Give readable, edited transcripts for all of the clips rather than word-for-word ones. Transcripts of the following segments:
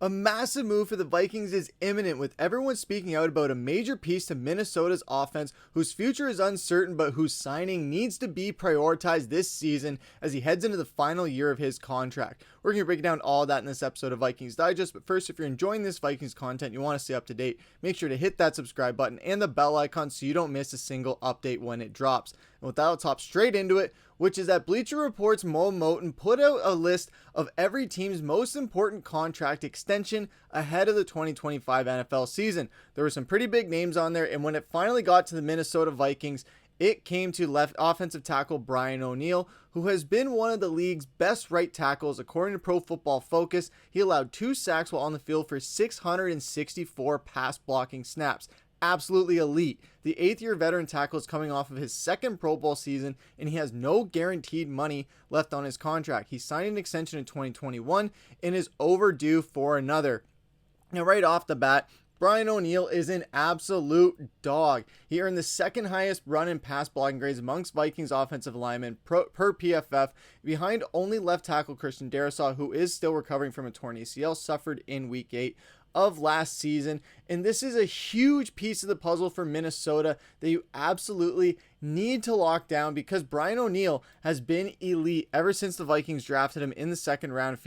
A massive move for the Vikings is imminent, with everyone speaking out about a major piece to Minnesota's offense whose future is uncertain but whose signing needs to be prioritized this season as he heads into the final year of his contract. We're going to break down all that in this episode of Vikings Digest, but first, if you're enjoying this Vikings content, you want to stay up to date, make sure to hit that subscribe button and the bell icon so you don't miss a single update when it drops. And with that, I'll hop straight into it, which is that Bleacher Report's Mo Moten put out a list of every team's most important contract extension ahead of the 2025 NFL season. There were some pretty big names on there, and when it finally got to the Minnesota Vikings, it came to left offensive tackle Brian O'Neill, who has been one of the league's best right tackles. According to Pro Football Focus, he allowed 2 sacks while on the field for 664 pass blocking snaps. Absolutely elite. The 8th-year veteran tackle is coming off of his second Pro Bowl season, and he has no guaranteed money left on his contract. He signed an extension in 2021 and is overdue for another. Now, right off the bat, Brian O'Neill is an absolute dog. He earned the second highest run and pass blocking grades amongst Vikings offensive linemen per PFF, behind only left tackle Christian Darrisaw, who is still recovering from a torn ACL suffered in Week 8 of last season. And this is a huge piece of the puzzle for Minnesota that you absolutely need to lock down, because Brian O'Neill has been elite ever since the Vikings drafted him in the second round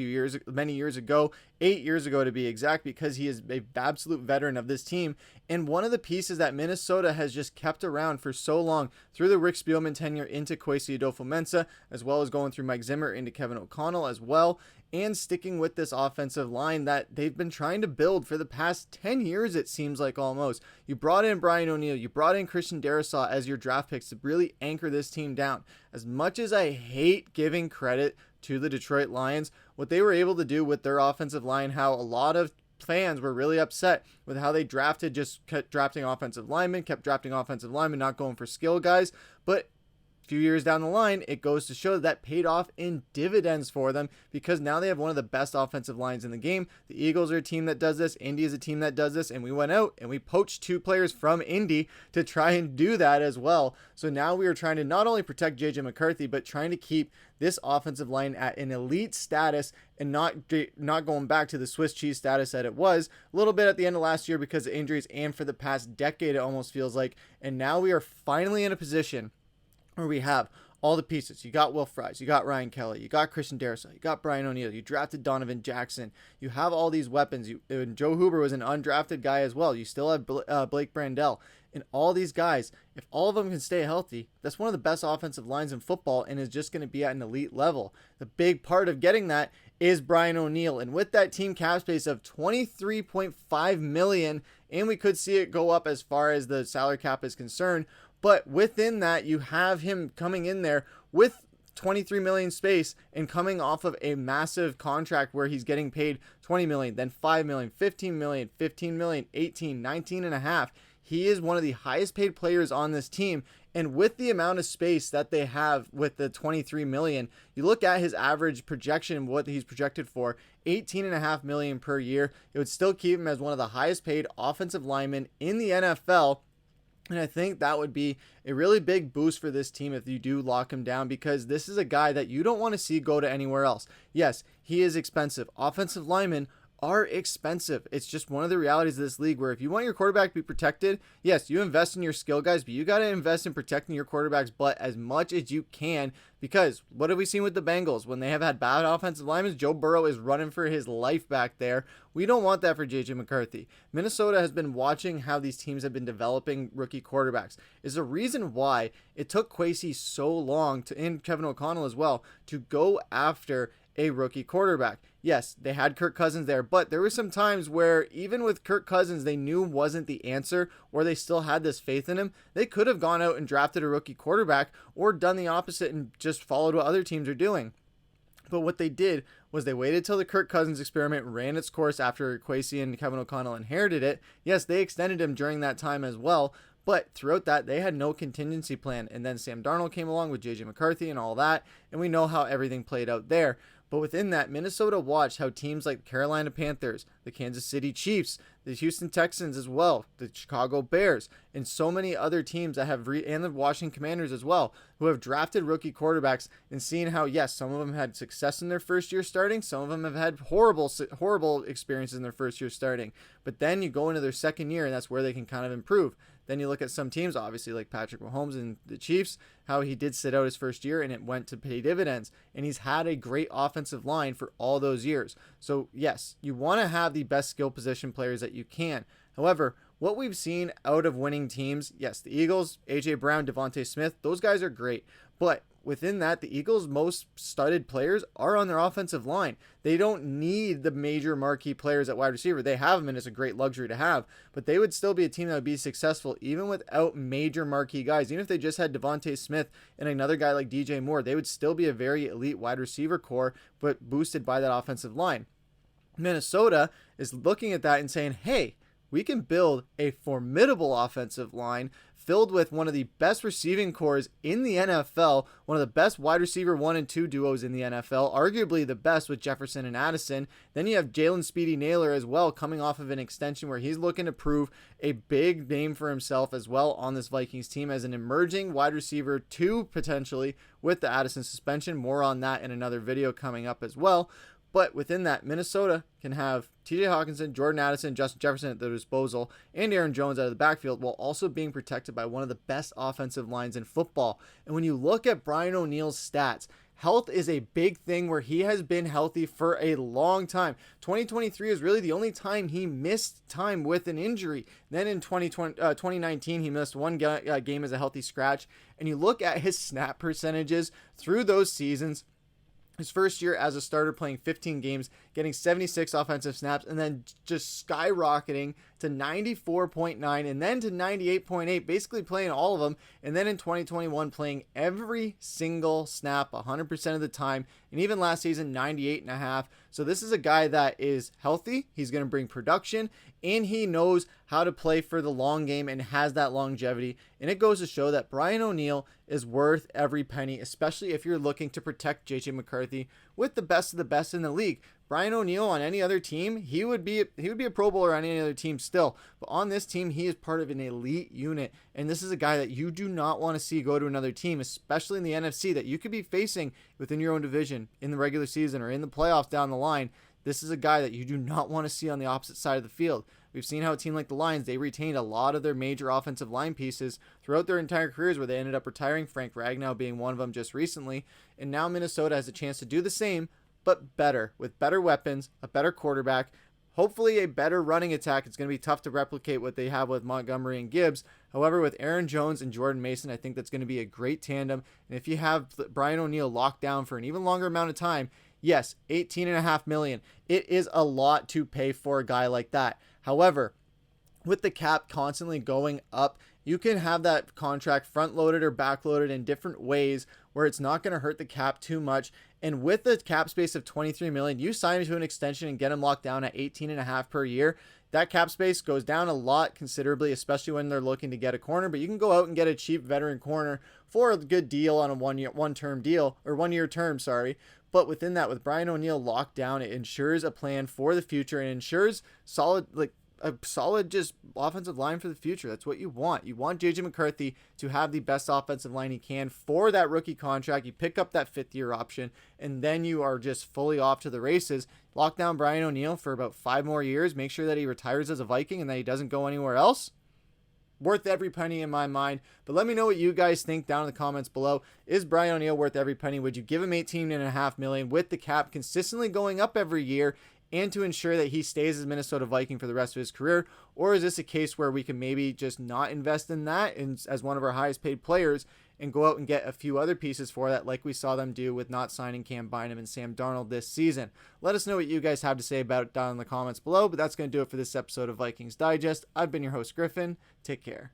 many years ago, 8 years ago to be exact, because he is an absolute veteran of this team and one of the pieces that Minnesota has just kept around for so long through the Rick Spielman tenure into Kwesi Adofo-Mensah, as well as going through Mike Zimmer into Kevin O'Connell as well, and sticking with this offensive line that they've been trying to build for the past 10 years, it seems like almost. You brought in Brian O'Neill, you brought in Christian Darrisaw as your draft picks to really anchor this team down. As much as I hate giving credit to the Detroit Lions, what they were able to do with their offensive line, how a lot of fans were really upset with how they kept drafting offensive linemen, not going for skill guys, but few years down the line, it goes to show that paid off in dividends for them, because now they have one of the best offensive lines in the game. The Eagles are a team that does this. Indy is a team that does this. And we went out and we poached 2 players from Indy to try and do that as well. So now we are trying to not only protect JJ McCarthy, but trying to keep this offensive line at an elite status and not going back to the Swiss cheese status that it was a little bit at the end of last year because of injuries, and for the past decade, it almost feels like. And now we are finally in a position where we have all the pieces. You got Will Fries, you got Ryan Kelly, you got Christian Darrisaw, you got Brian O'Neill, you drafted Donovan Jackson, you have all these weapons. And Joe Huber was an undrafted guy as well. You still have Blake Brandell, and all these guys. If all of them can stay healthy, that's one of the best offensive lines in football, and is just going to be at an elite level. The big part of getting that is Brian O'Neill, and with that team cap space of $23.5 million, and we could see it go up as far as the salary cap is concerned. But within that, you have him coming in there with 23 million space and coming off of a massive contract where he's getting paid 20 million, then 5 million, 15 million, 15 million, 18, 19 and a half. He is one of the highest paid players on this team. And with the amount of space that they have with the 23 million, you look at his average projection, what he's projected for, 18.5 million per year. It would still keep him as one of the highest paid offensive linemen in the NFL. And I think that would be a really big boost for this team if you do lock him down, because this is a guy that you don't want to see go to anywhere else. Yes, he is expensive. Offensive linemen are expensive. It's just one of the realities of this league, where if you want your quarterback to be protected, yes, you invest in your skill guys, but you got to invest in protecting your quarterback's butt as much as you can, because what have we seen with the Bengals? When they have had bad offensive linemen, Joe Burrow is running for his life back there. We don't want that for JJ McCarthy. Minnesota has been watching how these teams have been developing rookie quarterbacks. Is the reason why it took Kwesi so long and Kevin O'Connell as well, to go after a rookie quarterback. Yes, they had Kirk Cousins there, but there were some times where even with Kirk Cousins, they knew wasn't the answer, or they still had this faith in him. They could have gone out and drafted a rookie quarterback, or done the opposite and just followed what other teams are doing. But what they did was they waited till the Kirk Cousins experiment ran its course after Kwesi and Kevin O'Connell inherited it. Yes, they extended him during that time as well, but throughout that, they had no contingency plan. And then Sam Darnold came along with JJ McCarthy and all that, and we know how everything played out there. But within that, Minnesota watched how teams like the Carolina Panthers, the Kansas City Chiefs, the Houston Texans as well, the Chicago Bears, and so many other teams that have and the Washington Commanders as well, who have drafted rookie quarterbacks, and seeing how, yes, some of them had success in their first year starting, some of them have had horrible experiences in their first year starting, but then you go into their second year and that's where they can kind of improve. Then you look at some teams, obviously like Patrick Mahomes and the Chiefs, how he did sit out his first year and it went to pay dividends. And he's had a great offensive line for all those years. So yes, you want to have the best skill position players that you can. However, what we've seen out of winning teams, yes, the Eagles, A.J. Brown, Devontae Smith, those guys are great. But within that, the Eagles' most studded players are on their offensive line. They don't need the major marquee players at wide receiver. They have them, and it's a great luxury to have. But they would still be a team that would be successful even without major marquee guys. Even if they just had Devontae Smith and another guy like DJ Moore, they would still be a very elite wide receiver core, but boosted by that offensive line. Minnesota is looking at that and saying, hey, we can build a formidable offensive line filled with one of the best receiving cores in the NFL, one of the best wide receiver 1 and 2 duos in the NFL, arguably the best with Jefferson and Addison. Then you have Jalen Speedy Naylor as well, coming off of an extension where he's looking to prove a big name for himself as well on this Vikings team as an emerging wide receiver 2 potentially with the Addison suspension. More on that in another video coming up as well. But within that, Minnesota can have TJ Hawkinson, Jordan Addison, Justin Jefferson at their disposal, and Aaron Jones out of the backfield, while also being protected by one of the best offensive lines in football. And when you look at Brian O'Neill's stats, health is a big thing where he has been healthy for a long time. 2023 is really the only time he missed time with an injury. Then in 2019, he missed one game as a healthy scratch. And you look at his snap percentages through those seasons. His first year as a starter, playing 15 games, getting 76 offensive snaps, and then just skyrocketing to 94.9 and then to 98.8, basically playing all of them. And then in 2021, playing every single snap 100% of the time. And even last season, 98.5. So this is a guy that is healthy. He's going to bring production, and he knows how to play for the long game and has that longevity. And it goes to show that Brian O'Neill is worth every penny, especially if you're looking to protect J.J. McCarthy with the best of the best in the league. Brian O'Neill on any other team, he would be a Pro Bowler on any other team still. But on this team, he is part of an elite unit. And this is a guy that you do not want to see go to another team, especially in the NFC, that you could be facing within your own division in the regular season or in the playoffs down the line. This is a guy that you do not want to see on the opposite side of the field. We've seen how a team like the Lions, they retained a lot of their major offensive line pieces throughout their entire careers, where they ended up retiring, Frank Ragnow being one of them just recently. And now Minnesota has a chance to do the same, but better, with better weapons, a better quarterback, hopefully a better running attack. It's going to be tough to replicate what they have with Montgomery and Gibbs. However, with Aaron Jones and Jordan Mason, I think that's going to be a great tandem. And if you have Brian O'Neill locked down for an even longer amount of time, yes, $18.5 million. It is a lot to pay for a guy like that. However, with the cap constantly going up, you can have that contract front loaded or back loaded in different ways where it's not going to hurt the cap too much. And with the cap space of $23 million, you sign him to an extension and get him locked down at $18.5 per year. That cap space goes down a lot considerably, especially when they're looking to get a corner. But you can go out and get a cheap veteran corner for a good deal on a one-year term, sorry. But within that, with Brian O'Neill locked down, it ensures a plan for the future and ensures a solid just offensive line for the future. That's what you want. You want J.J. McCarthy to have the best offensive line he can for that rookie contract. You pick up that fifth-year option, and then you are just fully off to the races. Lock down Brian O'Neill for about 5 more years. Make sure that he retires as a Viking and that he doesn't go anywhere else. Worth every penny in my mind. But let me know what you guys think down in the comments below. Is Brian O'Neill worth every penny? Would you give him $18.5 million with the cap consistently going up every year and to ensure that he stays as Minnesota Viking for the rest of his career? Or is this a case where we can maybe just not invest in that as one of our highest paid players and go out and get a few other pieces for that, like we saw them do with not signing Cam Bynum and Sam Darnold this season? Let us know what you guys have to say about it down in the comments below. But that's going to do it for this episode of Vikings Digest. I've been your host, Griffen. Take care.